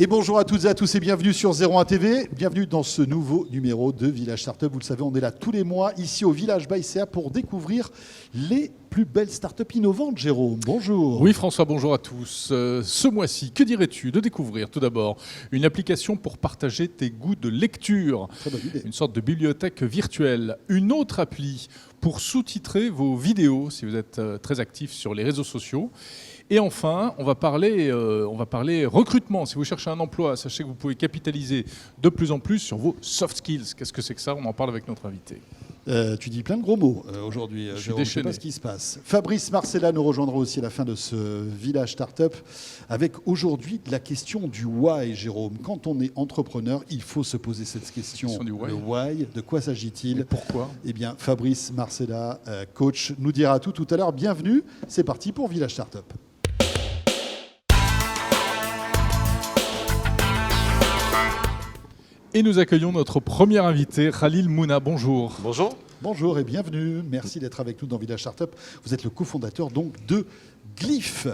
Et bonjour à toutes et à tous et bienvenue sur 01 TV. Bienvenue dans ce nouveau numéro de Village Startup. Vous le savez, on est là tous les mois ici au Village by CA pour découvrir les plus belles startups innovantes. Jérôme, bonjour. Oui François, bonjour à tous. Ce mois-ci, que dirais-tu de découvrir tout d'abord une application pour partager tes goûts de lecture, Très bonne idée. une sorte de bibliothèque virtuelle, une autre appli pour sous-titrer vos vidéos si vous êtes très actif sur les réseaux sociaux. Et enfin, on va parler recrutement. Si vous cherchez un emploi, sachez que vous pouvez capitaliser de plus en plus sur vos soft skills. Qu'est-ce que c'est que ça? On en parle avec notre invité. Tu dis plein de gros mots aujourd'hui, Je suis Jérôme. Je ne sais déchaîné. pas ce qui se passe. Fabrice Marcella nous rejoindra aussi à la fin de ce Village Startup avec aujourd'hui la question du why, Jérôme. Quand on est entrepreneur, il faut se poser cette question. Du why. Le why, de quoi s'agit-il? Pourquoi? Eh bien, Fabrice Marcella, coach, nous dira tout à l'heure. Bienvenue, c'est parti pour Village Startup. Et nous accueillons notre premier invité, Khalil Mouna. Bonjour. Bonjour. Bonjour et bienvenue. Merci d'être avec nous dans Village Startup. Vous êtes le cofondateur donc de Glyph.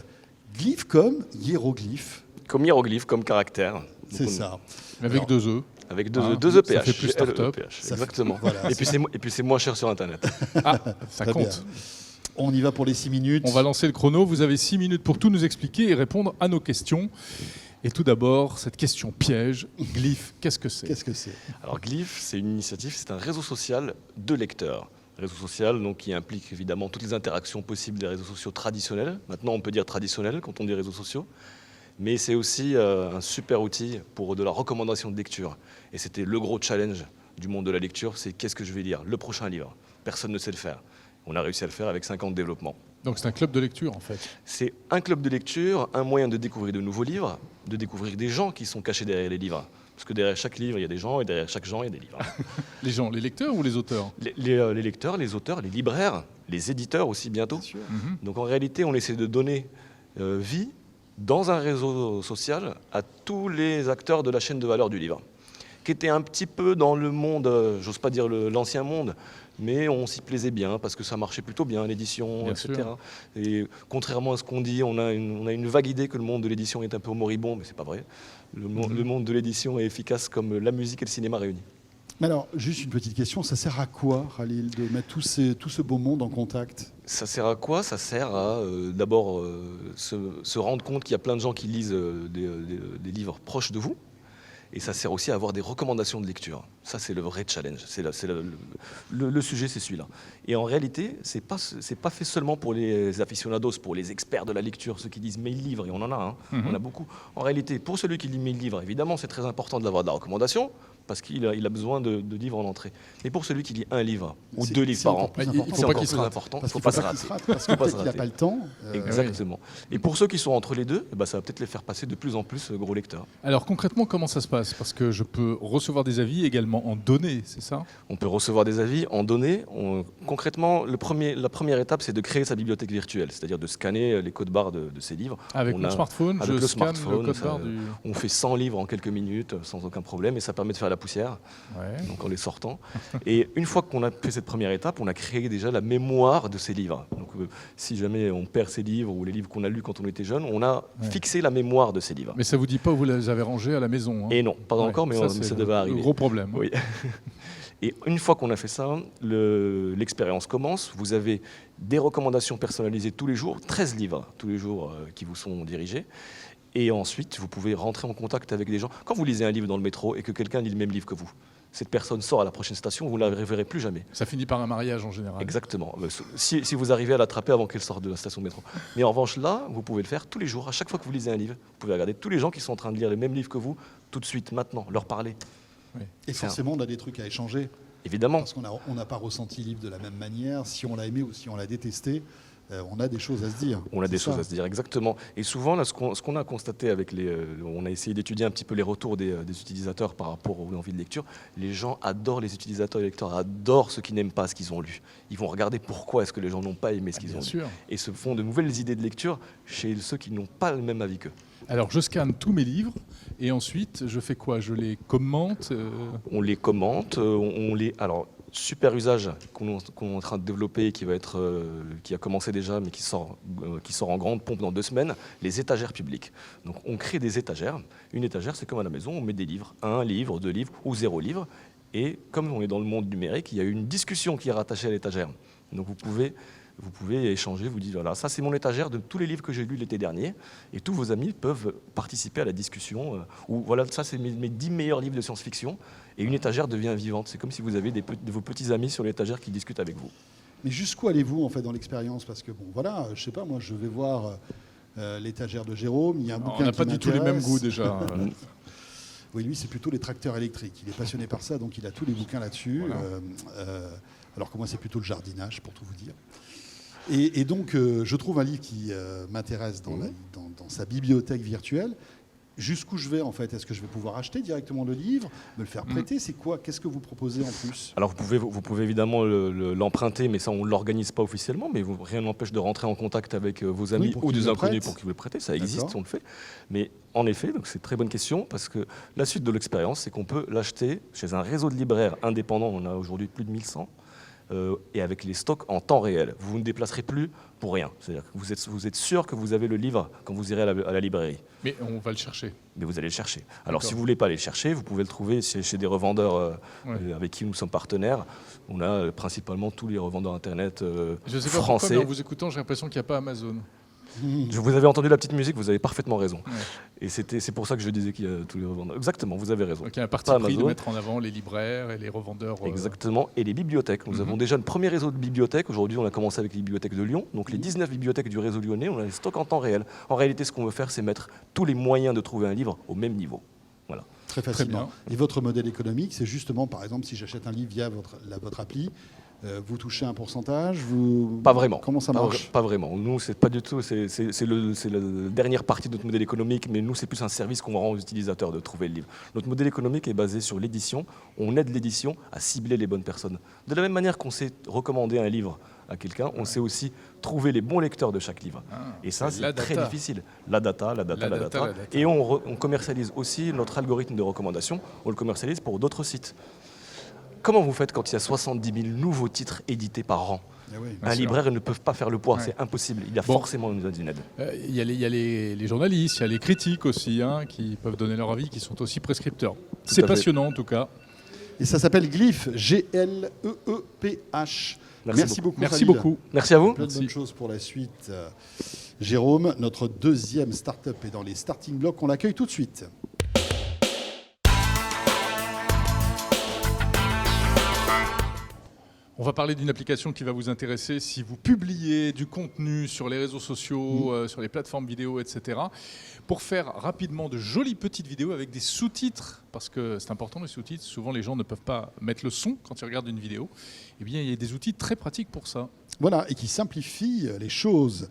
Glyph comme hiéroglyphe. Comme hiéroglyphe, comme caractère. C'est Donc, ça. Avec Alors, deux E. Avec Ah, deux EPH. ça fait plus start-up. LEPH, Ça fait- exactement. voilà, et puis c'est moins cher sur Internet. Ah, ça Très compte. bien. On y va pour les 6 minutes. On va lancer le chrono. Vous avez 6 minutes pour tout nous expliquer et répondre à nos questions. Et tout d'abord, cette question piège. Glyph, qu'est-ce que c'est? Qu'est-ce que c'est? Alors Glyph, c'est une initiative, c'est un réseau social de lecteurs. Réseau social donc, qui implique évidemment toutes les interactions possibles des réseaux sociaux traditionnels. Maintenant, on peut dire traditionnels quand on dit réseaux sociaux. Mais c'est aussi un super outil pour de la recommandation de lecture. Et c'était le gros challenge du monde de la lecture, c'est qu'est-ce que je vais lire? Le prochain livre. Personne ne sait le faire. On a réussi à le faire avec 5 ans de développement. Donc c'est un club de lecture en fait. C'est un club de lecture, un moyen de découvrir de nouveaux livres, de découvrir des gens qui sont cachés derrière les livres. Parce que derrière chaque livre, il y a des gens, et derrière chaque gens, il y a des livres. Les gens, les lecteurs ou les auteurs? Les lecteurs, les auteurs, les libraires, les éditeurs aussi bientôt. Bien sûr. Donc en réalité, on essaie de donner vie dans un réseau social à tous les acteurs de la chaîne de valeur du livre, qui était un petit peu dans le monde, j'ose pas dire l'ancien monde, mais on s'y plaisait bien parce que ça marchait plutôt bien, l'édition, Bien etc. sûr. Et contrairement à ce qu'on dit, on a une vague idée que le monde de l'édition est un peu moribond, mais c'est pas vrai. Le monde de l'édition est efficace comme la musique et le cinéma réunis. Mais alors, juste une petite question. Ça sert à quoi, Khalil, de mettre tout ce beau monde en contact? Ça sert à quoi? Ça sert à d'abord se rendre compte qu'il y a plein de gens qui lisent des livres proches de vous. Et ça sert aussi à avoir des recommandations de lecture. Ça, c'est le vrai challenge. Le sujet, c'est celui-là. Et en réalité, c'est pas fait seulement pour les aficionados, pour les experts de la lecture, ceux qui lisent 1000 livres, et on en a, on a beaucoup. En réalité, pour celui qui lit 1000 livres, évidemment, c'est très important d'avoir de la recommandation, parce qu'il a besoin de livres en entrée. Mais pour celui qui lit un livre, ou C'est- 2 livres c'est par encore an, plus Il important. faut c'est pas encore qu'il se plus rate. important. Parce Il qu'il ne faut faut pas pas se qu'il se rater. rate, parce que Faut pas peut-être se qu'il n'a rater. pas le temps. Exactement. Et pour ceux qui sont entre les deux, ça va peut-être les faire passer de plus en plus gros lecteurs. Alors concrètement, comment ça se passe? Parce que je peux recevoir des avis également en données, c'est ça? On peut recevoir des avis en données. Concrètement, la première étape, c'est de créer sa bibliothèque virtuelle, c'est-à-dire de scanner les codes barres de ces livres. Avec On mon a- smartphone, avec je le scanne le smartphone, code ça- barre du... On fait 100 livres en quelques minutes sans aucun problème et ça permet de faire la poussière, Ouais. donc en les sortant. Et une fois qu'on a fait cette première étape, on a créé déjà la mémoire de ces livres. Donc si jamais on perd ces livres ou les livres qu'on a lus quand on était jeune, on a Ouais. fixé la mémoire de ces livres. Mais ça vous dit pas où vous les avez rangés à la maison, hein? Et non, pas Ouais, encore, mais c'est ça le- devait arriver. Le gros problème. Oui. Et une fois qu'on a fait ça, l'expérience commence. Vous avez des recommandations personnalisées tous les jours, 13 livres tous les jours qui vous sont dirigés. Et ensuite, vous pouvez rentrer en contact avec des gens. Quand vous lisez un livre dans le métro et que quelqu'un lit le même livre que vous, cette personne sort à la prochaine station, vous ne la reverrez plus jamais. Ça finit par un mariage en général. Exactement. Si vous arrivez à l'attraper avant qu'elle sorte de la station de métro. Mais en revanche, là, vous pouvez le faire tous les jours. À chaque fois que vous lisez un livre, vous pouvez regarder tous les gens qui sont en train de lire le même livre que vous, tout de suite, maintenant, leur parler. Et forcément, on a des trucs à échanger. Évidemment. Parce qu'on n'a pas ressenti le livre de la même manière. Si on l'a aimé ou si on l'a détesté, on a des choses à se dire. On a des C'est choses ça. à se dire, exactement. Et souvent, là, ce qu'on a constaté avec on a essayé d'étudier un petit peu les retours des utilisateurs par rapport aux envies de lecture. Les gens adorent les utilisateurs, les lecteurs adorent ceux qui n'aiment pas ce qu'ils ont lu. Ils vont regarder pourquoi est-ce que les gens n'ont pas aimé ce qu'ils Bien ont lu. sûr. Et se font de nouvelles idées de lecture chez ceux qui n'ont pas le même avis qu'eux. Alors je scanne tous mes livres et ensuite je fais quoi? Je les commente On les commente, alors super usage qu'on est en train de développer, qui a commencé déjà, mais qui sort en grande pompe dans 2 semaines, les étagères publiques. Donc on crée des étagères. Une étagère, c'est comme à la maison, on met des livres, 1 livre, 2 livres ou 0 livre. Et comme on est dans le monde numérique, il y a une discussion qui est rattachée à l'étagère. Donc vous pouvez échanger, vous dites voilà, ça c'est mon étagère de tous les livres que j'ai lus l'été dernier, et tous vos amis peuvent participer à la discussion, ou voilà, ça c'est mes 10 meilleurs livres de science-fiction, et une étagère devient vivante. C'est comme si vous avez de vos petits amis sur l'étagère qui discutent avec vous. Mais jusqu'où allez-vous en fait dans l'expérience? Parce que bon, voilà, je sais pas, moi je vais voir l'étagère de Jérôme, il y a un bouquin qui On n'a pas du tout les mêmes goûts déjà. Oui, lui c'est plutôt les tracteurs électriques. Il est passionné par ça, donc il a tous les bouquins là-dessus. Voilà. Alors que moi c'est plutôt le jardinage, pour tout vous dire. Et donc, je trouve un livre qui m'intéresse dans sa bibliothèque virtuelle. Jusqu'où je vais, en fait? Est-ce que je vais pouvoir acheter directement le livre, me le faire prêter? C'est quoi? Qu'est-ce que vous proposez en plus? Alors vous pouvez évidemment l'emprunter, mais ça on ne l'organise pas officiellement, mais rien n'empêche de rentrer en contact avec vos amis ou des inconnus pour qu'ils vous le prêtent. Ça existe, on le fait. Mais en effet, donc c'est une très bonne question, parce que la suite de l'expérience, c'est qu'on peut l'acheter chez un réseau de libraires indépendants. On a aujourd'hui plus de 1100. Et avec les stocks en temps réel. Vous ne déplacerez plus pour rien. C'est-à-dire que vous êtes sûr que vous avez le livre quand vous irez à la librairie. Mais on va le chercher. Mais vous allez le chercher. Alors si vous ne voulez pas aller le chercher, vous pouvez le trouver chez des revendeurs avec qui nous sommes partenaires. On a principalement tous les revendeurs Internet Je sais pas français. pourquoi, mais en vous écoutant, j'ai l'impression qu'il n'y a pas Amazon. Vous avez entendu la petite musique, vous avez parfaitement raison. Ouais. Et c'est pour ça que je disais qu'il y a tous les revendeurs. Exactement, vous avez raison. Donc il y a un parti pris de mettre en avant les libraires et les revendeurs. Exactement, et les bibliothèques. Nous avons déjà le premier réseau de bibliothèques. Aujourd'hui, on a commencé avec les bibliothèques de Lyon. Donc les 19 bibliothèques du réseau lyonnais, on a les stocks en temps réel. En réalité, ce qu'on veut faire, c'est mettre tous les moyens de trouver un livre au même niveau. Voilà. Très facilement. Et votre modèle économique, c'est justement, par exemple, si j'achète un livre via votre appli, vous touchez un pourcentage? Pas vraiment. Comment ça marche? Pas vraiment. Nous, c'est pas du tout. C'est la dernière partie de notre modèle économique, mais nous, c'est plus un service qu'on rend aux utilisateurs de trouver le livre. Notre modèle économique est basé sur l'édition. On aide l'édition à cibler les bonnes personnes. De la même manière qu'on sait recommander un livre à quelqu'un, on sait aussi trouver les bons lecteurs de chaque livre. Et ça, c'est très difficile. La data. Et on commercialise aussi notre algorithme de recommandation. On le commercialise pour d'autres sites. Comment vous faites quand il y a 70 000 nouveaux titres édités par an? Un libraire ne peut pas faire le poids, c'est impossible. Il y a forcément une aide. Il y a les journalistes, il y a les critiques aussi, qui peuvent donner leur avis, qui sont aussi prescripteurs. C'est passionnant en tout cas. Et ça s'appelle Gleeph, G-L-E-E-P-H. Merci beaucoup. Merci beaucoup. Merci à vous. Plein de bonnes choses pour la suite. Jérôme, notre deuxième start-up est dans les starting blocks. On l'accueille tout de suite. On va parler d'une application qui va vous intéresser si vous publiez du contenu sur les réseaux sociaux, sur les plateformes vidéo, etc. Pour faire rapidement de jolies petites vidéos avec des sous-titres, parce que c'est important les sous-titres, souvent les gens ne peuvent pas mettre le son quand ils regardent une vidéo. Eh bien, il y a des outils très pratiques pour ça. Voilà, et qui simplifient les choses.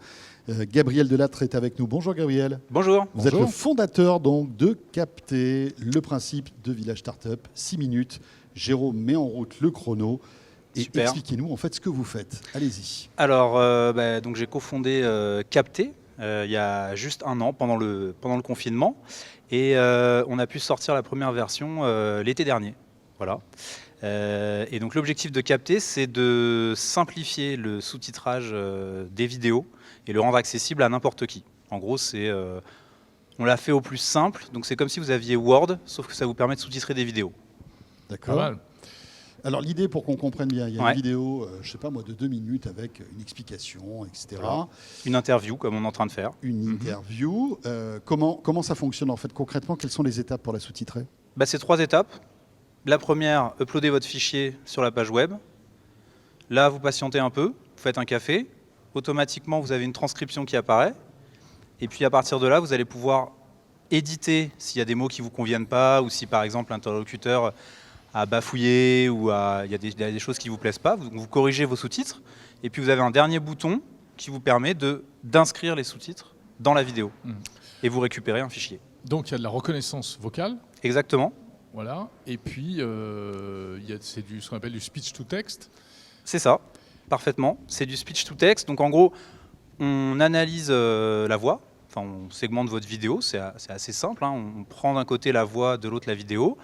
Gabriel Delattre est avec nous. Bonjour Gabriel. Bonjour. Vous êtes le fondateur donc de Capter, le principe de Village Startup. 6 minutes, Jérôme met en route le chrono. Et super. Expliquez-nous en fait ce que vous faites. Allez-y. Alors, donc j'ai cofondé Capter il y a juste un an, pendant le confinement. Et on a pu sortir la première version l'été dernier. Voilà. Et donc l'objectif de Capter, c'est de simplifier le sous-titrage des vidéos et le rendre accessible à n'importe qui. En gros, on l'a fait au plus simple. Donc c'est comme si vous aviez Word, sauf que ça vous permet de sous-titrer des vidéos. D'accord. Pas mal. Alors l'idée, pour qu'on comprenne bien, il y a une vidéo, je ne sais pas moi, de 2 minutes avec une explication, etc. Voilà. Une interview, comme on est en train de faire. Une interview. Comment ça fonctionne en fait concrètement? Quelles sont les étapes pour la sous-titrer? C'est 3 étapes. La première, uploader votre fichier sur la page web. Là, vous patientez un peu, vous faites un café. Automatiquement, vous avez une transcription qui apparaît. Et puis à partir de là, vous allez pouvoir éditer s'il y a des mots qui ne vous conviennent pas, ou si par exemple l'interlocuteur à bafouiller ou il y a des choses qui ne vous plaisent pas, vous corrigez vos sous-titres, et puis vous avez un dernier bouton qui vous permet d'inscrire les sous-titres dans la vidéo, et vous récupérez un fichier. Donc il y a de la reconnaissance vocale. Exactement. Voilà. Et puis c'est ce qu'on appelle du speech to text. C'est ça, parfaitement. C'est du speech to text. Donc en gros, on analyse la voix, enfin on segmente votre vidéo, c'est assez simple, hein. On prend d'un côté la voix, de l'autre la vidéo.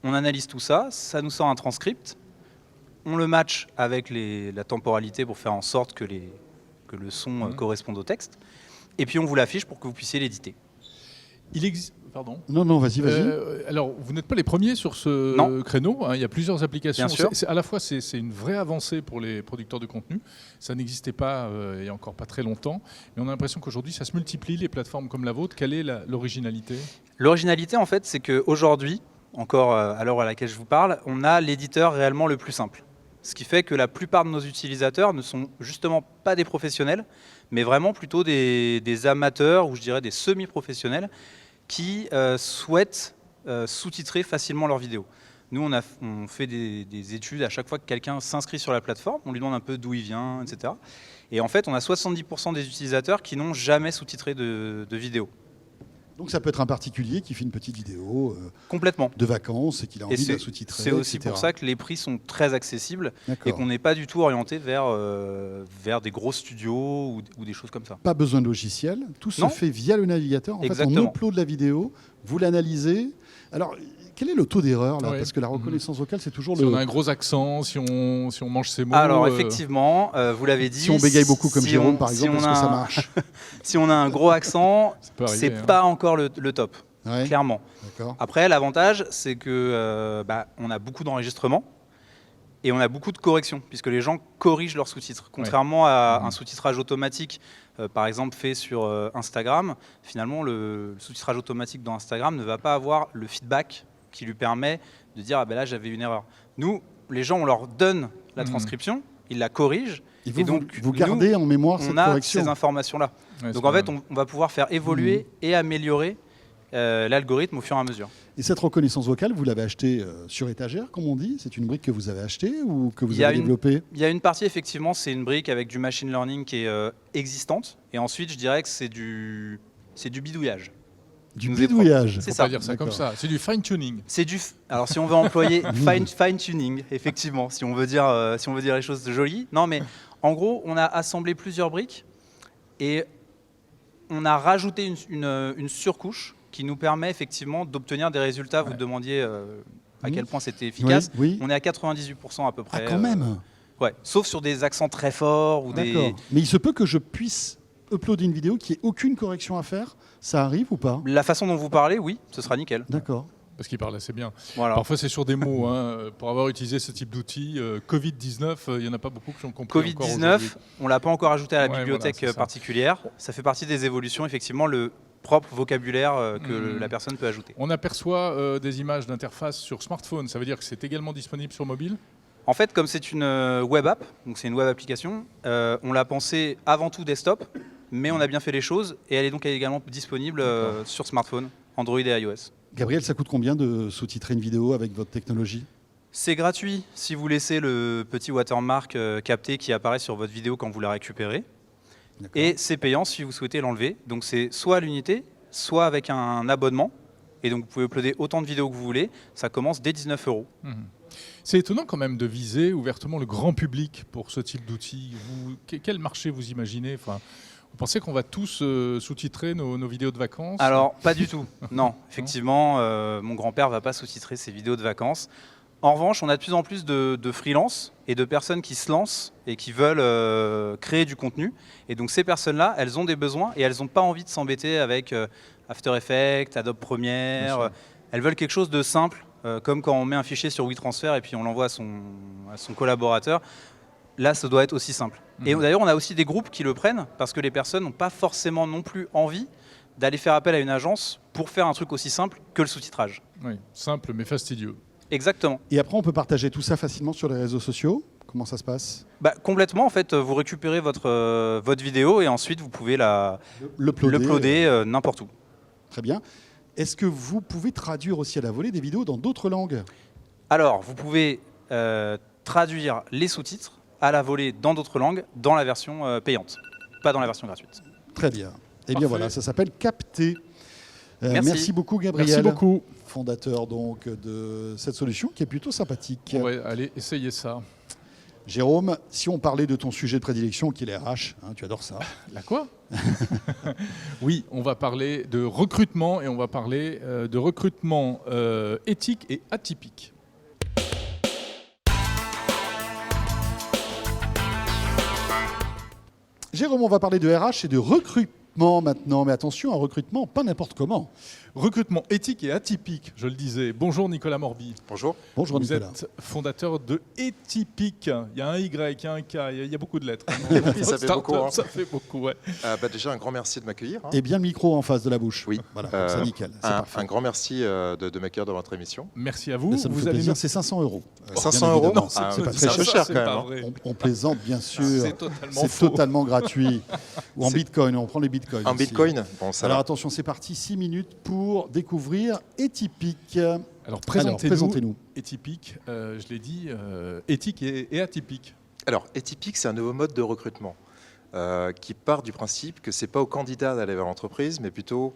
On analyse tout ça, ça nous sort un transcript. on le match avec la temporalité pour faire en sorte que le son corresponde au texte. Et puis on vous l'affiche pour que vous puissiez l'éditer. Il existe. Pardon. Non, vas-y. Alors, vous n'êtes pas les premiers sur ce créneau. Hein, il y a plusieurs applications. Bien sûr. À la fois, c'est une vraie avancée pour les producteurs de contenu. Ça n'existait pas il y a encore pas très longtemps. Mais on a l'impression qu'aujourd'hui, ça se multiplie, les plateformes comme la vôtre. Quelle est l'originalité ? L'originalité, en fait, c'est qu'aujourd'hui, encore à l'heure à laquelle je vous parle, on a l'éditeur réellement le plus simple. Ce qui fait que la plupart de nos utilisateurs ne sont justement pas des professionnels, mais vraiment plutôt des amateurs, ou je dirais des semi-professionnels, qui souhaitent sous-titrer facilement leurs vidéos. Nous, on fait des études à chaque fois que quelqu'un s'inscrit sur la plateforme, on lui demande un peu d'où il vient, etc. Et en fait, on a 70% des utilisateurs qui n'ont jamais sous-titré de vidéo. Donc ça peut être un particulier qui fait une petite vidéo Complètement. de vacances et qu'il a envie de la sous-titrer. C'est aussi etc. pour ça que les prix sont très accessibles et D'accord. qu'on n'est pas du tout orienté vers des gros studios ou des choses comme ça. Pas besoin de logiciel, tout se Non. fait via le navigateur. En fait, Exactement. on upload la vidéo, vous l'analysez. Alors, quel est le taux d'erreur là ? Ouais. Parce que la reconnaissance vocale, c'est toujours Si on a un gros accent, si on mange ses mots. Alors effectivement, vous l'avez dit. Si on bégaye beaucoup comme si Jérôme, on- par si exemple, on est-ce que a ça un- marche ? Si on a un gros accent, Ça peut arriver, c'est hein. pas encore le top, Ouais, clairement. d'accord. Après, l'avantage, c'est que on a beaucoup d'enregistrements et on a beaucoup de corrections, puisque les gens corrigent leurs sous-titres. Contrairement à un sous-titrage automatique, par exemple fait sur Instagram, finalement, le sous-titrage automatique dans Instagram ne va pas avoir le feedback qui lui permet de dire « ah ben là, j'avais une erreur ». Nous, les gens, on leur donne la transcription, ils la corrigent, Et vous, et donc, vous gardez en mémoire cette on a correction. ces informations-là. Ouais, Donc c'est en pas fait, on va pouvoir faire évoluer et améliorer l'algorithme au fur et à mesure. Et cette reconnaissance vocale, vous l'avez achetée sur étagère, comme on dit ? C'est une brique que vous avez achetée ou que Il vous y a avez une- développée ? Il y a une partie, effectivement, c'est une brique avec du machine learning qui est existante. Et ensuite, je dirais que c'est du bidouillage. Du nous est bidouillage. C'est Faut ça. pas dire ça comme D'accord. ça. C'est du fine-tuning. Alors, si on veut employer fine-tuning, effectivement, si on veut dire les choses jolies. Non, mais en gros, on a assemblé plusieurs briques et on a rajouté une surcouche qui nous permet effectivement d'obtenir des résultats. Vous Ouais. demandiez à quel point c'était efficace. Oui. On est à 98% à peu Ah, près. quand même. Ouais, sauf sur des accents très forts ou des. D'accord. Mais il se peut que je puisse uploader une vidéo qui ait aucune correction à faire. Ça arrive ou pas ? La façon dont vous parlez, oui, ce sera nickel. D'accord. Parce qu'il parle assez bien. Voilà. Parfois, c'est sur des mots. Hein. Pour avoir utilisé ce type d'outil, Covid-19, il n'y en a pas beaucoup qui ont compris encore aujourd'hui. Covid-19, on l'a pas encore ajouté à la Ouais, bibliothèque voilà, c'est ça. particulière. Ça fait partie des évolutions, effectivement, le propre vocabulaire que la personne peut ajouter. On aperçoit des images d'interface sur smartphone. Ça veut dire que c'est également disponible sur mobile ? En fait, comme c'est une web app, donc c'est une web application, on l'a pensée avant tout desktop, mais on a bien fait les choses et elle est donc également disponible sur smartphone, Android et iOS. Gabriel, ça coûte combien de sous-titrer une vidéo avec votre technologie ? C'est gratuit si vous laissez le petit watermark capté qui apparaît sur votre vidéo quand vous la récupérez. D'accord. Et c'est payant si vous souhaitez l'enlever. Donc c'est soit à l'unité, soit avec un abonnement. Et donc vous pouvez uploader autant de vidéos que vous voulez. Ça commence dès 19 €. C'est étonnant quand même de viser ouvertement le grand public pour ce type d'outil. Quel marché vous imaginez ? Enfin, vous pensez qu'on va tous sous-titrer nos vidéos de vacances ? Alors pas du tout. Non, effectivement, mon grand-père ne va pas sous-titrer ses vidéos de vacances. En revanche, on a de plus en plus de freelance et de personnes qui se lancent et qui veulent créer du contenu. Et donc ces personnes-là, elles ont des besoins et elles n'ont pas envie de s'embêter avec After Effects, Adobe Premiere. Elles veulent quelque chose de simple, comme quand on met un fichier sur WeTransfer et puis on l'envoie à son collaborateur. Là, ça doit être aussi simple. Et d'ailleurs, on a aussi des groupes qui le prennent parce que les personnes n'ont pas forcément non plus envie d'aller faire appel à une agence pour faire un truc aussi simple que le sous-titrage. Oui, simple mais fastidieux. Exactement. Et après, on peut partager tout ça facilement sur les réseaux sociaux ? Comment ça se passe ? Complètement, en fait, vous récupérez votre vidéo et ensuite vous pouvez l'uploader n'importe où. Très bien. Est-ce que vous pouvez traduire aussi à la volée des vidéos dans d'autres langues ? Alors, vous pouvez traduire les sous-titres à la volée dans d'autres langues, dans la version payante, pas dans la version gratuite. Très bien. Eh bien Parfait. voilà, ça s'appelle Capter. Merci. Merci beaucoup Gabriel. Merci beaucoup. Fondateur donc de cette solution qui est plutôt sympathique. On va aller essayer ça. Jérôme, si on parlait de ton sujet de prédilection qui est les RH, hein, tu adores ça. La quoi ? Oui, on va parler de recrutement et on va parler de recrutement éthique et atypique. Jérôme, on va parler de RH et de recrutement maintenant. Mais attention, un recrutement pas n'importe comment. Recrutement éthique et atypique, je le disais. Bonjour Nicolas Morby. Bonjour. Bonjour Vous Nicolas. êtes fondateur de Étypique. Il y a un Y, il y a un K, il y a beaucoup de lettres. Oui, ça fait beaucoup, hein. Ça fait beaucoup, ouais. Déjà, un grand merci de m'accueillir. Et bien le micro en face de la bouche. Oui. Voilà, comme ça, nickel. C'est parfait. Un grand merci de m'accueillir dans votre émission. Merci à vous. Ça nous Vous fait allez plaisir, nous... c'est 500 €. 500 bien €? évidemment. Non, C'est pas c'est très un peu cher. cher c'est quand pas même, hein. vrai. On plaisante, bien sûr. C'est totalement C'est faux. totalement gratuit. Ou en C'est- bitcoin, on prend les bitcoins. En aussi. bitcoin? Bon, ça Alors va. attention, c'est parti, 6 minutes pour découvrir Étypique. Alors présentez-nous. présentez-nous. Étypique, je l'ai dit, éthique et atypique. Alors, Étypique, c'est un nouveau mode de recrutement qui part du principe que ce n'est pas aux candidats d'aller vers l'entreprise, mais plutôt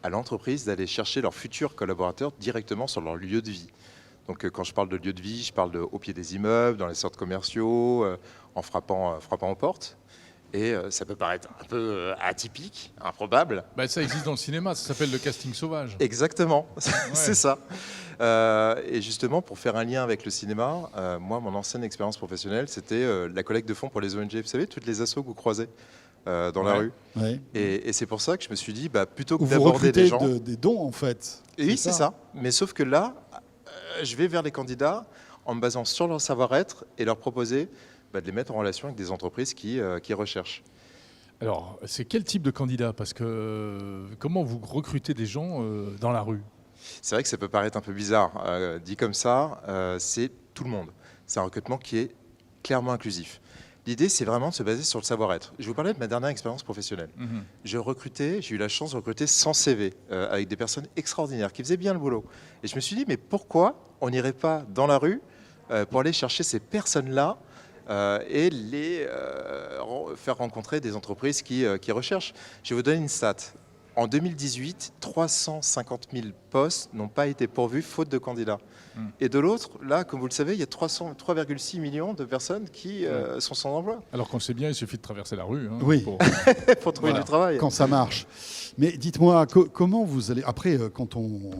à l'entreprise d'aller chercher leurs futurs collaborateurs directement sur leur lieu de vie. Donc, quand je parle de lieu de vie, je parle au pied des immeubles, dans les centres commerciaux, en frappant aux portes. Et ça peut paraître un peu atypique, improbable. Bah, ça existe dans le cinéma, ça s'appelle le casting sauvage. Exactement, c'est ça. Et justement, pour faire un lien avec le cinéma, moi, mon ancienne expérience professionnelle, c'était la collecte de fonds pour les ONG. Vous savez, toutes les assos que vous croisez dans la Ouais. rue. Ouais. Et c'est pour ça que je me suis dit, plutôt que Où vous d'aborder recrutez des gens... des dons, en fait. Et oui, c'est ça. Mais sauf que là, je vais vers les candidats en me basant sur leur savoir-être et leur proposer de les mettre en relation avec des entreprises qui recherchent. Alors, c'est quel type de candidat? Parce que comment vous recrutez des gens dans la rue? C'est vrai que ça peut paraître un peu bizarre. Dit comme ça, c'est tout le monde. C'est un recrutement qui est clairement inclusif. L'idée, c'est vraiment de se baser sur le savoir-être. Je vais vous parler de ma dernière expérience professionnelle. J'ai eu la chance de recruter 100 CV avec des personnes extraordinaires qui faisaient bien le boulot. Et je me suis dit, mais pourquoi on n'irait pas dans la rue pour aller chercher ces personnes-là et les faire rencontrer des entreprises qui recherchent. Je vais vous donner une stat. En 2018, 350 000 postes n'ont pas été pourvus faute de candidats. Et de l'autre, là, comme vous le savez, il y a 3,6 millions de personnes qui sont sans emploi Alors qu'on le sait bien, il suffit de traverser la rue. Hein, Oui. pour- pour trouver Voilà. du travail. Quand ça marche. Mais dites-moi, comment vous allez... Après, quand on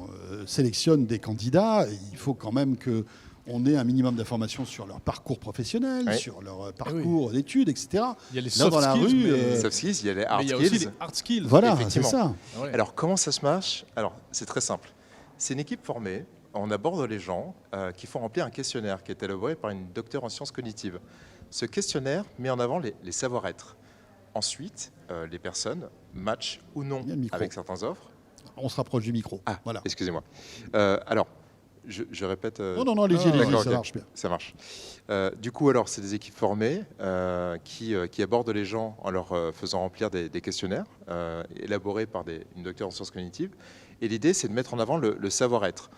sélectionne des candidats, il faut quand même qu'on ait un minimum d'informations sur leur parcours professionnel, Oui. sur leur parcours d'études, etc. Il y a les Là, soft dans la skills, rue, mais, Sauf skills, il y a les hard mais il y a aussi skills. les hard skills. Voilà, c'est effectivement. ça. Ah ouais. Alors, comment ça se marche? Alors, c'est très simple. C'est une équipe formée. On aborde les gens qui font remplir un questionnaire qui est élaboré par une docteure en sciences cognitives. Ce questionnaire met en avant les savoir-être. Ensuite, les personnes matchent ou non Il y a le micro. avec certaines offres. On se rapproche du micro. Ah, Voilà. excusez-moi. Alors, je répète. Non, allez-y, allez-y, d'accord, ça ok. marche bien. Ça marche. Du coup, alors, c'est des équipes formées qui abordent les gens en leur faisant remplir des questionnaires élaborés par une docteure en sciences cognitives. Et l'idée, c'est de mettre en avant le savoir-être.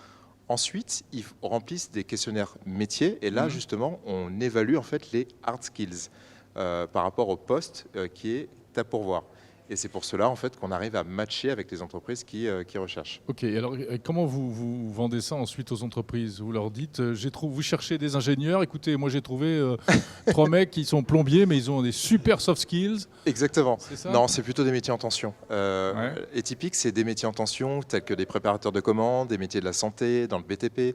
Ensuite, ils remplissent des questionnaires métiers. Et là, justement, on évalue en fait les hard skills par rapport au poste qui est à pourvoir. Et c'est pour cela en fait qu'on arrive à matcher avec les entreprises qui recherchent. Ok, alors comment vous vendez ça ensuite aux entreprises? Vous leur dites, vous cherchez des ingénieurs, écoutez, moi j'ai trouvé 3 mecs qui sont plombiers, mais ils ont des super soft skills. Exactement. C'est ça? Non, c'est plutôt des métiers en tension. Ouais. Et typique, c'est des métiers en tension tels que des préparateurs de commandes, des métiers de la santé, dans le BTP.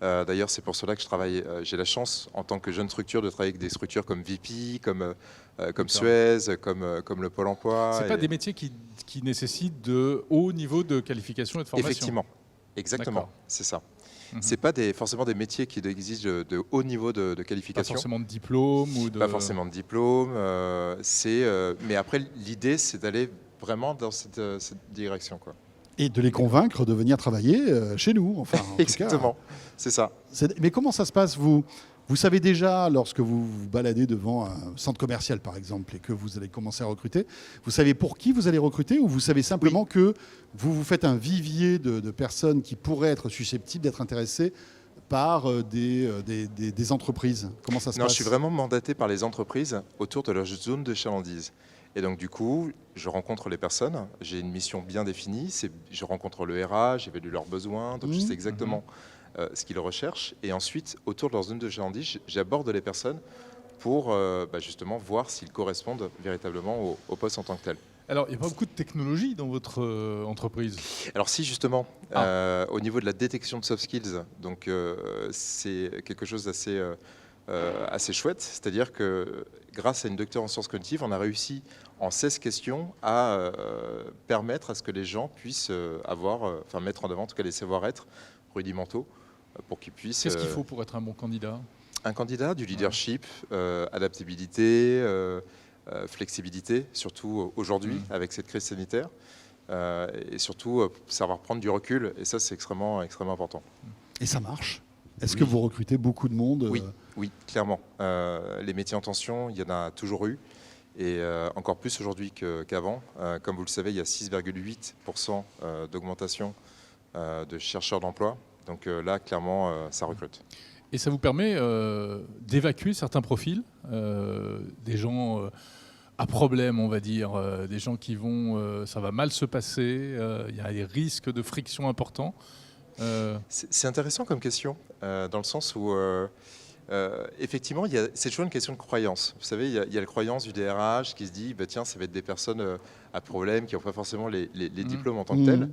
D'ailleurs, c'est pour cela que je travaille. J'ai la chance, en tant que jeune structure, de travailler avec des structures comme VP, comme Suez, comme le Pôle Emploi. C'est pas Et- des métiers qui nécessitent de haut niveau de qualification et de formation. Effectivement, exactement, D'accord. c'est ça. Mhm. C'est pas forcément des métiers qui exigent de haut niveau de Pas qualification. forcément de diplôme ou de... Pas forcément de diplôme. Mais après, l'idée, c'est d'aller vraiment dans cette direction, quoi. Et de les convaincre de venir travailler chez nous. Enfin, en tout cas. Exactement, c'est ça. Mais comment ça se passe, vous savez déjà, lorsque vous vous baladez devant un centre commercial, par exemple, et que vous allez commencer à recruter, vous savez pour qui vous allez recruter, ou vous savez simplement que vous faites un vivier de personnes qui pourraient être susceptibles d'être intéressées par des entreprises? Comment ça se Non, passe? je suis vraiment mandaté par les entreprises autour de leur zone de chalandise. Et donc, du coup, je rencontre les personnes, j'ai une mission bien définie, je rencontre le RH, j'évalue leurs besoins, donc je sais exactement ce qu'ils recherchent. Et ensuite, autour de leur zone de chalandise, j'aborde les personnes pour justement voir s'ils correspondent véritablement au poste en tant que tel. Alors, il n'y a pas beaucoup de technologie dans votre entreprise. Alors si, justement, au niveau de la détection de soft skills, donc c'est quelque chose d'assez assez chouette, c'est-à-dire que grâce à une docteure en sciences cognitives, on a réussi en 16 questions à permettre à ce que les gens puissent mettre en avant en tout cas les savoir-être rudimentaux pour qu'ils puissent... Qu'est-ce qu'il faut pour être un bon candidat ? Un candidat, du leadership, adaptabilité, flexibilité, surtout aujourd'hui avec cette crise sanitaire, et surtout savoir prendre du recul, et ça c'est extrêmement, extrêmement important. Et ça marche. Est-ce que vous recrutez beaucoup de monde ? Oui, clairement. Les métiers en tension, il y en a toujours eu, et encore plus aujourd'hui qu'avant. Comme vous le savez, il y a 6,8% d'augmentation de chercheurs d'emploi. Donc là, clairement, ça recrute. Et ça vous permet d'évacuer certains profils, des gens à problème, on va dire, des gens qui vont, ça va mal se passer, il y a des risques de friction importants. C'est intéressant comme question, dans le sens où, effectivement, c'est toujours une question de croyance. Vous savez, il y a la croyance du DRH qui se dit, bah, tiens, ça va être des personnes à problème, qui n'ont pas forcément les diplômes en tant que tels.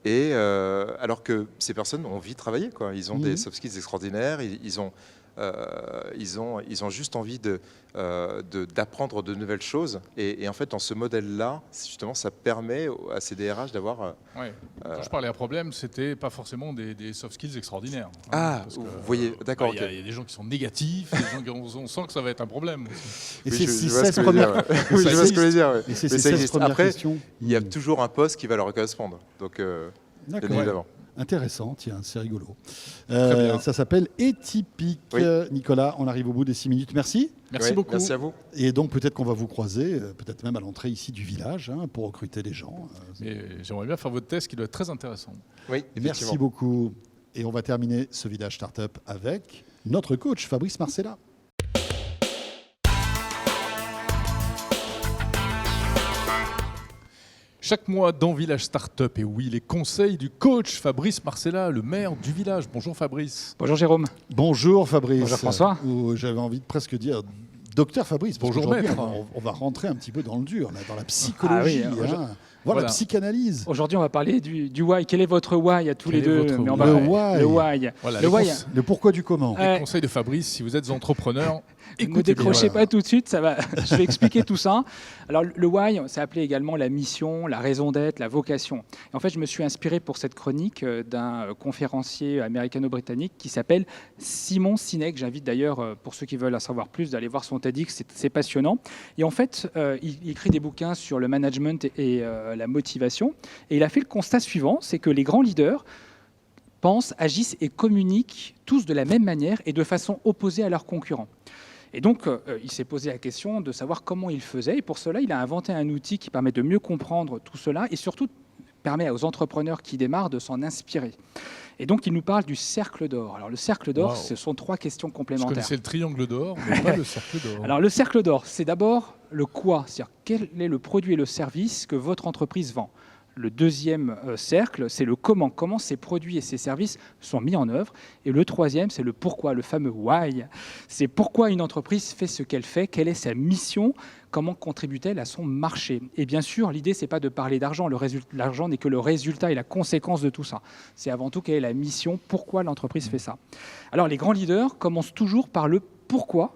Et alors que ces personnes ont envie de travailler, quoi. Ils ont des soft skills extraordinaires, ils ont juste envie d'apprendre de nouvelles choses. Et en fait, dans ce modèle-là, justement, ça permet à ces DRH d'avoir... Quand je parlais à problème, c'était pas forcément des soft skills extraordinaires. Vous voyez, d'accord. Il y a des gens qui sont négatifs, des gens on sent que ça va être un problème. Et oui, c'est je vois ce que vous voulez dire. Et c'est Mais ça existe. Après, questions. il y a toujours un poste qui va leur correspondre. Donc, bien évidemment. Intéressant, tiens, c'est rigolo. Très bien. Ça s'appelle Atypique. Oui. Nicolas, on arrive au bout des 6 minutes. Merci. Merci beaucoup. Merci à vous. Et donc peut-être qu'on va vous croiser, peut-être même à l'entrée ici du village, pour recruter les gens. Et j'aimerais bien faire votre test qui doit être très intéressant. Oui, Merci beaucoup. Et on va terminer ce village startup avec notre coach, Fabrice Marcella. Chaque mois dans Village Startup, et oui, les conseils du coach Fabrice Marcella, le maire du village. Bonjour Fabrice. Bonjour Jérôme. Bonjour Fabrice. Bonjour François. J'avais envie de presque dire docteur Fabrice. Bonjour maître. On va rentrer un petit peu dans le dur, là, dans la psychologie. Voilà, la psychanalyse. Aujourd'hui, on va parler du why. Quel est votre why à tous Quel les est deux? votre Mais on why? va Le why. Le why. Voilà, Le why. Le pourquoi du comment. Les conseils de Fabrice, si vous êtes entrepreneur, Ne écoutez bien. décrochez pas tout de suite, ça va. Je vais expliquer tout ça. Alors le why, c'est appelé également la mission, la raison d'être, la vocation. Et en fait, je me suis inspiré pour cette chronique d'un conférencier américano-britannique qui s'appelle Simon Sinek. J'invite d'ailleurs, pour ceux qui veulent en savoir plus, d'aller voir son TEDx, c'est passionnant. Et en fait, il écrit des bouquins sur le management et la motivation. Et il a fait le constat suivant, c'est que les grands leaders pensent, agissent et communiquent tous de la même manière et de façon opposée à leurs concurrents. Et donc, il s'est posé la question de savoir comment il faisait. Et pour cela, il a inventé un outil qui permet de mieux comprendre tout cela et surtout permet aux entrepreneurs qui démarrent de s'en inspirer. Et donc, il nous parle du cercle d'or. Alors, le cercle d'or, Wow. ce sont 3 questions Je complémentaires. connaissais le triangle d'or, mais pas le cercle d'or. Alors, le cercle d'or, c'est d'abord le quoi, c'est-à-dire quel est le produit et le service que votre entreprise vend. Le deuxième cercle, c'est le comment. Comment ces produits et ces services sont mis en œuvre. Et le troisième, c'est le pourquoi, le fameux why. C'est pourquoi une entreprise fait ce qu'elle fait, quelle est sa mission, comment contribue-t-elle à son marché. Et bien sûr, l'idée, c'est pas de parler d'argent. L'argent n'est que le résultat et la conséquence de tout ça. C'est avant tout quelle est la mission, pourquoi l'entreprise fait ça. Alors, les grands leaders commencent toujours par le pourquoi.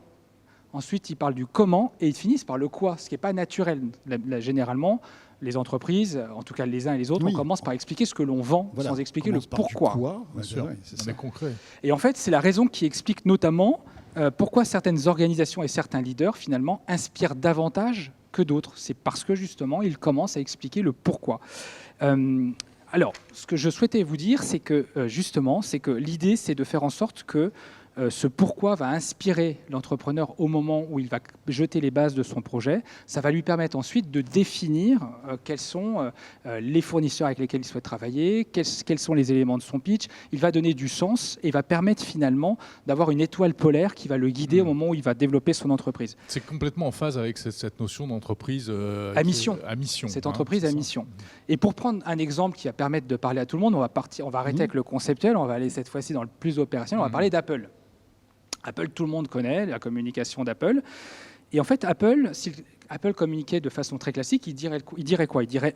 Ensuite, ils parlent du comment et ils finissent par le quoi, ce qui n'est pas naturel. Généralement, les entreprises, en tout cas les uns et les autres, Oui. on commence par expliquer ce que l'on vend Voilà, sans expliquer on le commence par du pourquoi. quoi. Bien sûr, C'est ça. mais concret. Et en fait, c'est la raison qui explique notamment pourquoi certaines organisations et certains leaders, finalement, inspirent davantage que d'autres. C'est parce que, justement, ils commencent à expliquer le pourquoi. Alors, ce que je souhaitais vous dire, c'est que, justement, c'est que l'idée, c'est de faire en sorte que ce pourquoi va inspirer l'entrepreneur au moment où il va jeter les bases de son projet. Ça va lui permettre ensuite de définir quels sont les fournisseurs avec lesquels il souhaite travailler, quels sont les éléments de son pitch. Il va donner du sens et va permettre finalement d'avoir une étoile polaire qui va le guider au moment où il va développer son entreprise. C'est complètement en phase avec cette notion d'entreprise À mission. À mission. Cette hein, entreprise c'est à ça. mission. Et pour prendre un exemple qui va permettre de parler à tout le monde, on va arrêter avec le conceptuel, on va aller cette fois-ci dans le plus opérationnel, on va parler d'Apple. Apple, tout le monde connaît la communication d'Apple. Et en fait, Apple, si Apple communiquait de façon très classique, il dirait quoi ? Il dirait,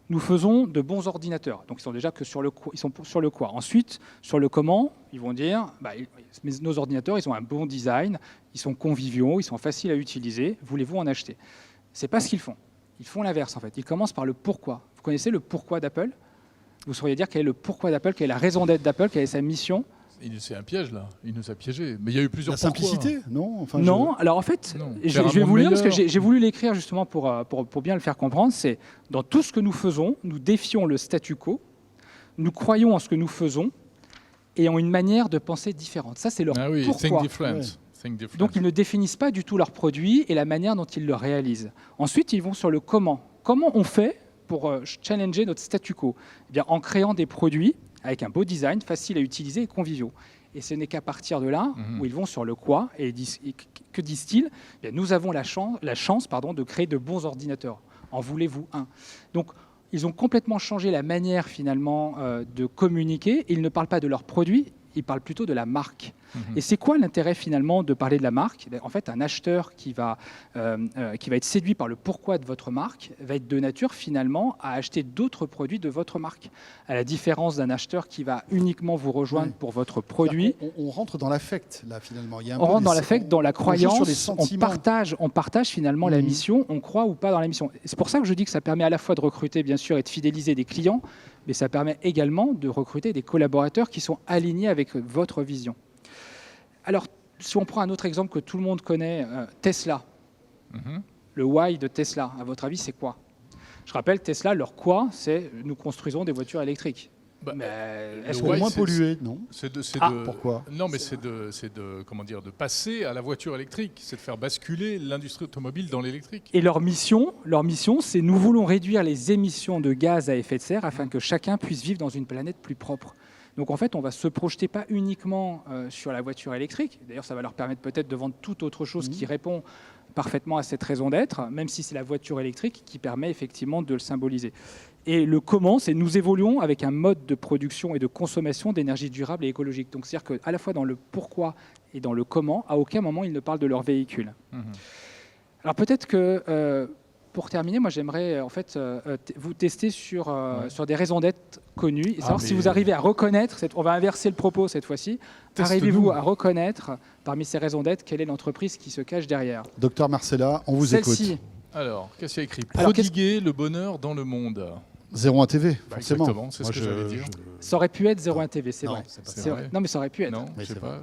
nous faisons de bons ordinateurs. Donc, ils sont déjà que sur le quoi. Ensuite, sur le comment, Ils vont dire, nos ordinateurs, ils ont un bon design, ils sont conviviaux, ils sont faciles à utiliser, voulez-vous en acheter? Ce n'est pas ce qu'ils font. Ils font l'inverse, en fait. Ils commencent par le pourquoi. Vous connaissez le pourquoi d'Apple? Vous sauriez dire quel est le pourquoi d'Apple, quelle est la raison d'être d'Apple, quelle est sa mission? C'est un piège, là. Il nous a piégés. Mais il y a eu plusieurs La simplicité, non? Enfin, non, alors en fait, Non. je Faire un vais monde vous lire parce que meilleur. j'ai voulu l'écrire justement pour bien le faire comprendre. C'est dans tout ce que nous faisons, nous défions le statu quo, nous croyons en ce que nous faisons et ont une manière de penser différente. Ça, c'est leur Ah oui, think pourquoi. different. Ouais. Think different. Donc, ils ne définissent pas du tout leurs produits et la manière dont ils le réalisent. Ensuite, ils vont sur le comment. Comment on fait pour challenger notre statu quo? Eh bien, en créant des produits avec un beau design, facile à utiliser et conviviaux. Et ce n'est qu'à partir de là où ils vont sur le quoi. Et que disent-ils? Eh bien, nous avons la chance de créer de bons ordinateurs. En voulez-vous un? Donc, ils ont complètement changé la manière finalement de communiquer. Ils ne parlent pas de leurs produits, ils parlent plutôt de la marque. Et c'est quoi l'intérêt finalement de parler de la marque? En fait, un acheteur qui va être séduit par le pourquoi de votre marque va être de nature finalement à acheter d'autres produits de votre marque. À la différence d'un acheteur qui va uniquement vous rejoindre pour votre produit. On rentre dans l'affect, là, finalement. Il y a un On peu rentre des- dans l'affect, dans la on joue sur les croyance, sentiments. on partage finalement la mission, on croit ou pas dans la mission. C'est pour ça que je dis que ça permet à la fois de recruter bien sûr et de fidéliser des clients, mais ça permet également de recruter des collaborateurs qui sont alignés avec votre vision. Alors, si on prend un autre exemple que tout le monde connaît, Tesla. Le why de Tesla, à votre avis, c'est quoi? Je rappelle, Tesla, leur quoi, c'est nous construisons des voitures électriques. Bah, Mais le est-ce Pour why, moins c'est- polluer, non? Pourquoi? Non, mais c'est de comment dire, de passer à la voiture électrique, c'est de faire basculer l'industrie automobile dans l'électrique. Et leur mission, c'est nous voulons réduire les émissions de gaz à effet de serre afin que chacun puisse vivre dans une planète plus propre. Donc en fait, on va se projeter pas uniquement sur la voiture électrique. D'ailleurs, ça va leur permettre peut-être de vendre toute autre chose qui répond parfaitement à cette raison d'être, même si c'est la voiture électrique qui permet effectivement de le symboliser. Et le comment, c'est nous évoluons avec un mode de production et de consommation d'énergie durable et écologique. Donc c'est-à-dire qu'à la fois dans le pourquoi et dans le comment, à aucun moment ils ne parlent de leur véhicule. Alors peut-être que pour terminer, moi j'aimerais en fait vous tester sur des raisons d'être connues et savoir si mais- vous arrivez à reconnaître, on va inverser le propos cette fois-ci, Teste-nous. arrivez-vous à reconnaître parmi ces raisons d'être quelle est l'entreprise qui se cache derrière? Docteur Marcella, on vous écoute. Celle-ci, Alors, qu'est-ce qu'il y a écrit? Alors, Prodiguer le bonheur dans le monde. 01 TV, Bah, forcément. exactement, c'est ce que j'allais dire. ça aurait pu être 01 TV, c'est Non, vrai. c'est pas C'est C'est vrai. vrai. Non mais ça aurait pu être. Non, Mais je sais c'est pas.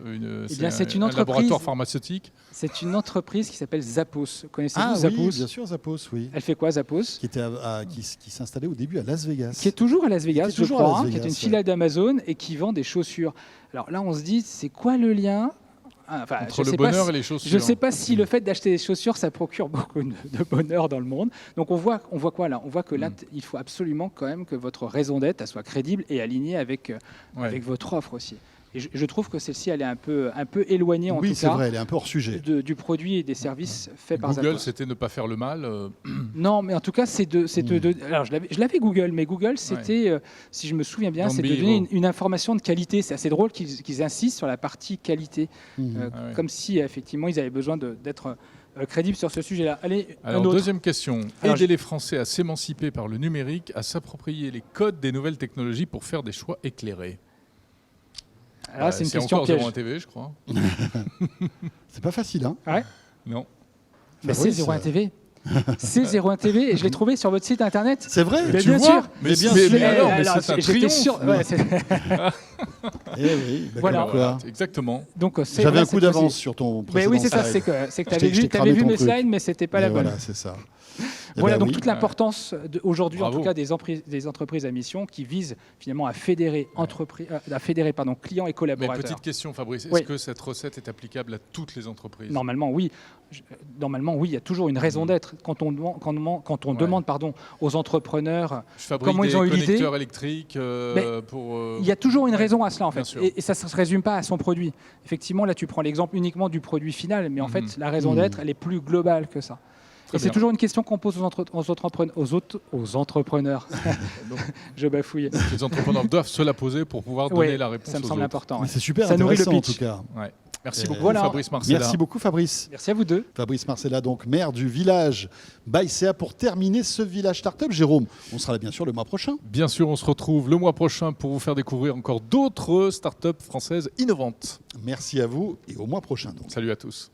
bien, c'est une un entreprise. laboratoire pharmaceutique. C'est une entreprise qui s'appelle Zappos. Connaissez-vous Ah Zappos? oui, bien sûr, Zappos, oui. Elle fait quoi Zappos? Qui s'installait au début à Las Vegas. Qui est toujours à Las Vegas, Qui est je toujours à crois, Las qui est Vegas, une ouais. filiale d'Amazon et qui vend des chaussures. Alors là, on se dit, c'est quoi le lien? Enfin, Entre je le sais pas bonheur si- et les chaussures. Je ne sais pas si le fait d'acheter des chaussures, ça procure beaucoup de bonheur dans le monde. Donc on voit quoi là? On voit que là, il faut absolument quand même que votre raison d'être elle soit crédible et alignée avec votre offre aussi. Et je trouve que celle-ci, elle est un peu éloignée en Oui, tout c'est cas vrai, elle est un peu hors sujet. du produit et des services faits par Google, Zappos. c'était ne pas faire le mal. Non, mais en tout cas, alors, je l'avais Google, mais Google, c'était, si je me souviens bien, Don't c'est de be donner evil. une information de qualité. C'est assez drôle qu'ils insistent sur la partie qualité, Mhm. Ah ouais. comme si effectivement ils avaient besoin d'être crédibles sur ce sujet-là. Allez, Alors, un autre. deuxième question. Alors, Aider les Français à s'émanciper par le numérique, à s'approprier les codes des nouvelles technologies pour faire des choix éclairés. Alors là, c'est une question encore piège. 01 TV, je crois. C'est pas facile, hein? Ouais, Non. mais c'est Fabrice, 01 TV. C'est 01 TV et je l'ai trouvé sur votre site internet. C'est vrai? Mais tu bien vois, sûr. mais bien mais- sûr. mais alors, mais Alors, c'est un j'étais triomphe. sûr. Ouais, Eh oui, bah, Voilà. comme quoi. Exactement. donc c'est J'avais vrai, un coup cette d'avance fois-ci. sur ton Mais précédent oui, c'est ça. slide. C'est que Je tu t'ai avais cramé vu ton mes truc. slides, mais c'était pas la Et bonne. voilà, c'est ça. Eh Voilà ben donc oui. toute l'importance aujourd'hui, en Bravo. tout cas, des entreprises à mission qui visent finalement à fédérer, clients et Mais collaborateurs. petite question, Fabrice. Est-ce Oui. que cette recette est applicable à toutes les entreprises? Normalement, oui. Normalement, oui. Il y a toujours une raison d'être. Quand on demande, aux entrepreneurs, Je fabrique comment des ils ont eu l'idée connecteurs électriques pour... il y a toujours une raison à cela, en bien fait. sûr. Et ça ne se résume pas à son produit. Effectivement, là, tu prends l'exemple uniquement du produit final, mais en Mhm. fait, la raison d'être, elle est plus globale que ça. Très Et c'est bien. toujours une question qu'on pose aux entrepreneurs. Je bafouille. Les entrepreneurs doivent se la poser pour pouvoir donner Ouais, la réponse ça me aux semble autres. important. Mais ouais. c'est super Ça nourrit le intéressant en pitch. tout cas. Ouais. Merci beaucoup, Voilà. Fabrice Marcella. Merci beaucoup, Fabrice. Merci à vous deux. Fabrice Marcella, donc maire du village Baïséa, pour terminer ce village startup. Jérôme, on sera là bien sûr le mois prochain. Bien sûr, on se retrouve le mois prochain pour vous faire découvrir encore d'autres startups françaises innovantes. Merci à vous et au mois prochain donc. Salut à tous.